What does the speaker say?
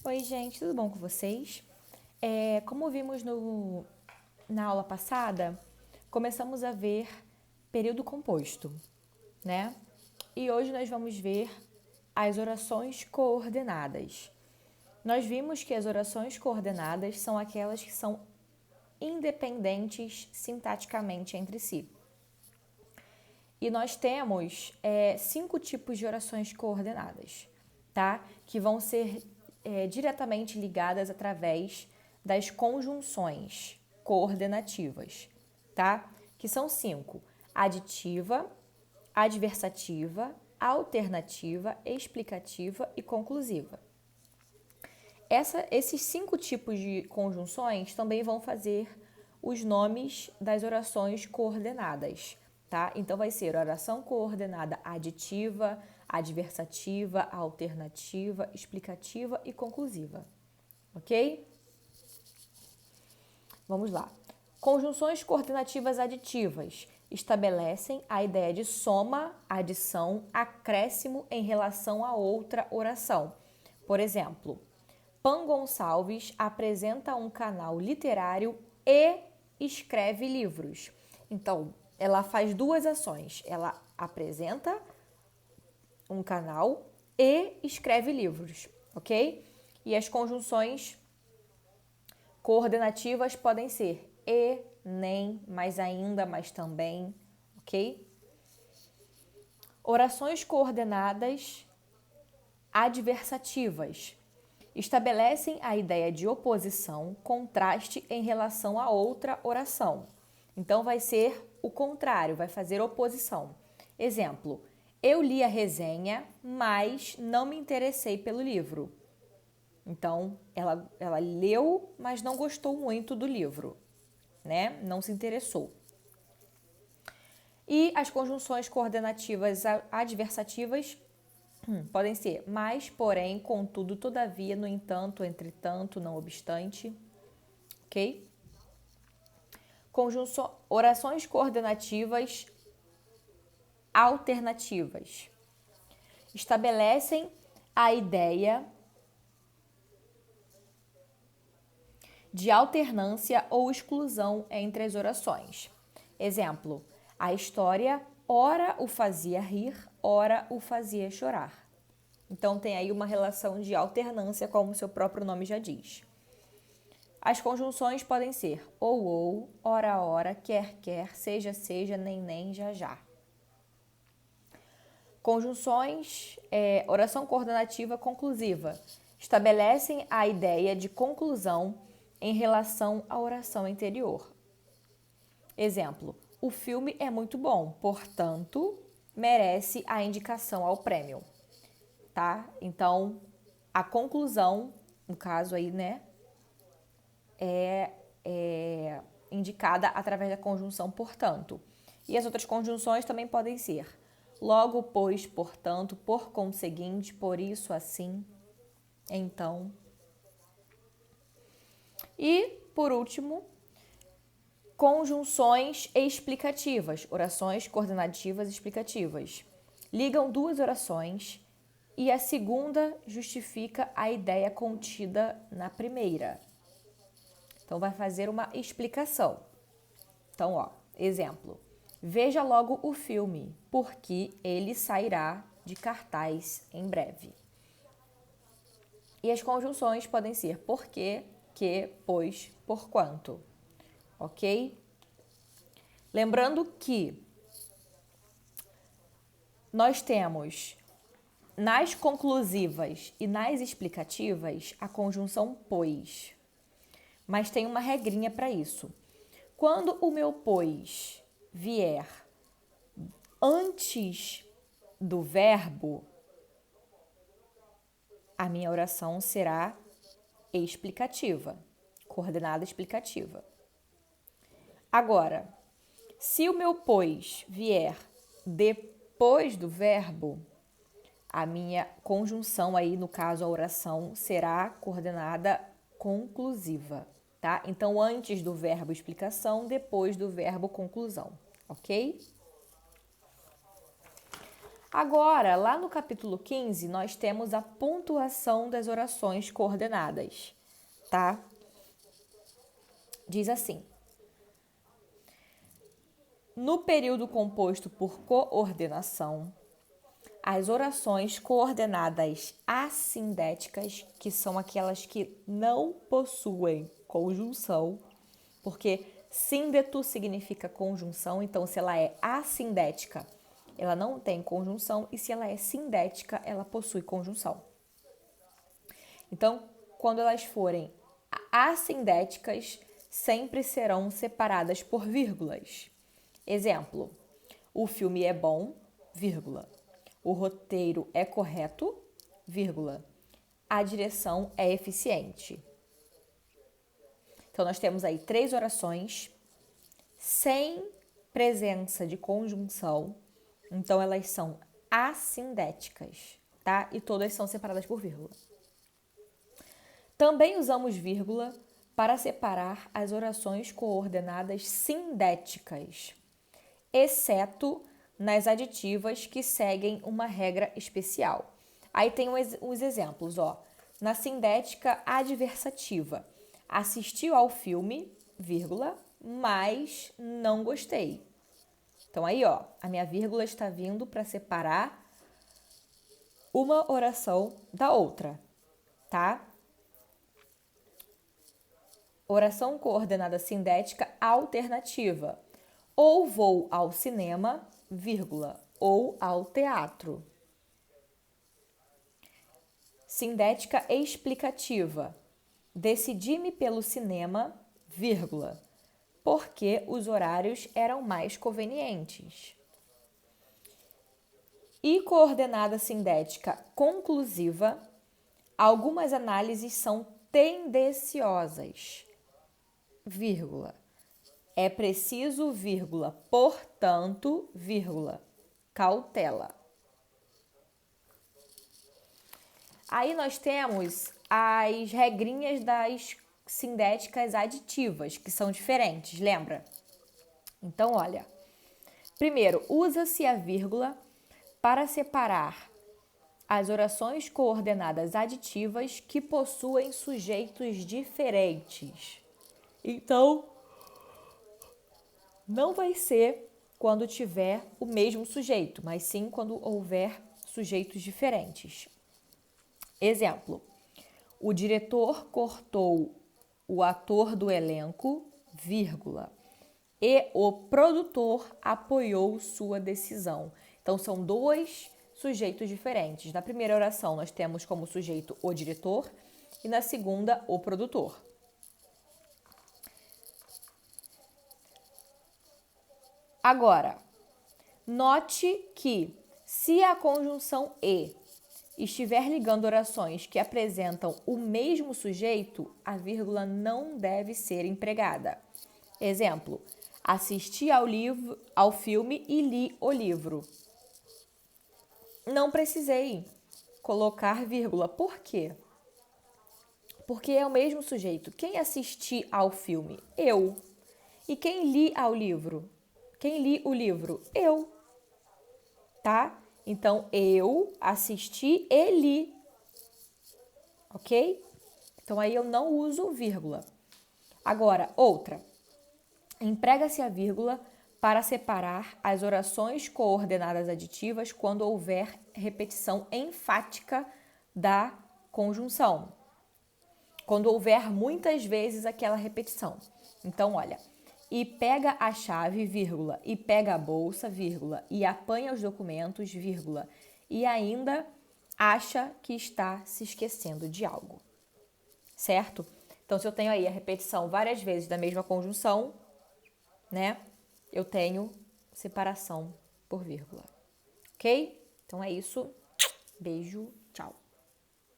Oi, gente, tudo bom com vocês? Como vimos na aula passada, começamos a ver período composto, né? E hoje nós vamos ver as orações coordenadas. Nós vimos que as orações coordenadas são aquelas que são independentes sintaticamente entre si. E nós temos 5 tipos de orações coordenadas, tá? Que vão ser diretamente ligadas através das conjunções coordenativas, tá? Que são 5: aditiva, adversativa, alternativa, explicativa e conclusiva. Esses 5 tipos de conjunções também vão fazer os nomes das orações coordenadas, tá? Então vai ser oração coordenada aditiva, adversativa, alternativa, explicativa e conclusiva, ok? Vamos lá. Conjunções coordenativas aditivas estabelecem a ideia de soma, adição, acréscimo em relação a outra oração. Por exemplo, Pan Gonçalves apresenta um canal literário e escreve livros. Então, ela faz duas ações. Ela apresenta um canal e escreve livros, ok? E as conjunções coordenativas podem ser e, nem, mais ainda, mas também, ok? Orações coordenadas adversativas estabelecem a ideia de oposição, contraste em relação a outra oração. Então, vai ser o contrário, vai fazer oposição. Exemplo, eu li a resenha, mas não me interessei pelo livro. Então, ela leu, mas não gostou muito do livro, né? Não se interessou. E as conjunções coordenativas adversativas podem ser mas, porém, contudo, todavia, no entanto, entretanto, não obstante, ok? Orações coordenativas alternativas estabelecem a ideia de alternância ou exclusão entre as orações. Exemplo, a história ora o fazia rir, ora o fazia chorar. Então, tem aí uma relação de alternância, como seu próprio nome já diz. As conjunções podem ser ou, ora, quer, seja, nem, já. Conjunções, oração coordenativa conclusiva, estabelecem a ideia de conclusão em relação à oração anterior. Exemplo, o filme é muito bom, portanto, merece a indicação ao prêmio. Tá? Então, a conclusão, no caso aí, né, é indicada através da conjunção portanto. E as outras conjunções também podem ser logo, pois, portanto, por conseguinte, por isso, assim, então. E, por último, conjunções explicativas, orações coordenativas explicativas. Ligam duas orações e a segunda justifica a ideia contida na primeira. Então, vai fazer uma explicação. Então, ó, exemplo. Veja logo o filme, porque ele sairá de cartaz em breve. E as conjunções podem ser porque, que, pois, porquanto. Ok? Lembrando que nós temos nas conclusivas e nas explicativas a conjunção pois. Mas tem uma regrinha para isso. Quando o meu pois vier antes do verbo, a minha oração será explicativa, coordenada explicativa. Agora, se o meu pois vier depois do verbo, a minha conjunção aí, no caso a oração, será coordenada conclusiva, tá? Então, antes do verbo explicação, depois do verbo conclusão, ok? Agora, lá no capítulo 15, nós temos a pontuação das orações coordenadas, tá? Diz assim: no período composto por coordenação, as orações coordenadas assindéticas, que são aquelas que não possuem conjunção, porque síndeto significa conjunção, então se ela é assindética, ela não tem conjunção, e se ela é sindética, ela possui conjunção. Então, quando elas forem assindéticas, sempre serão separadas por vírgulas. Exemplo: o filme é bom, vírgula. O roteiro é correto, vírgula. A direção é eficiente. Então, nós temos aí 3 orações sem presença de conjunção. Então, elas são assindéticas, tá? E todas são separadas por vírgula. Também usamos vírgula para separar as orações coordenadas sindéticas, exceto nas aditivas que seguem uma regra especial. Aí tem os exemplos, ó. Na sindética adversativa, assistiu ao filme, vírgula, mas não gostei. Então aí, ó, a minha vírgula está vindo para separar uma oração da outra, tá? Oração coordenada sindética alternativa. Ou vou ao cinema, vírgula, ou ao teatro. Sindética explicativa. Decidi-me pelo cinema, vírgula, porque os horários eram mais convenientes. E coordenada sindética conclusiva. Algumas análises são tendenciosas, vírgula. É preciso, vírgula, portanto, vírgula, cautela. Aí nós temos as regrinhas das sindéticas aditivas, que são diferentes, lembra? Então, olha. Primeiro, usa-se a vírgula para separar as orações coordenadas aditivas que possuem sujeitos diferentes. Então, não vai ser quando tiver o mesmo sujeito, mas sim quando houver sujeitos diferentes. Exemplo: o diretor cortou o ator do elenco, vírgula, e o produtor apoiou sua decisão. Então, são 2 sujeitos diferentes. Na primeira oração, nós temos como sujeito o diretor e na segunda, o produtor. Agora, note que se a conjunção e estiver ligando orações que apresentam o mesmo sujeito, a vírgula não deve ser empregada. Exemplo: assisti ao filme e li o livro. Não precisei colocar vírgula. Por quê? Porque é o mesmo sujeito. Quem assisti ao filme? Eu. E quem li ao livro? Quem li o livro? Eu. Tá? Então, eu assisti e li. Ok? Então, aí eu não uso vírgula. Agora, outra. Emprega-se a vírgula para separar as orações coordenadas aditivas quando houver repetição enfática da conjunção. Quando houver muitas vezes aquela repetição. Então, olha. E pega a chave, vírgula, e pega a bolsa, vírgula, e apanha os documentos, vírgula, e ainda acha que está se esquecendo de algo. Certo? Então, se eu tenho aí a repetição várias vezes da mesma conjunção, né? Eu tenho separação por vírgula. Ok? Então é isso. Beijo, tchau.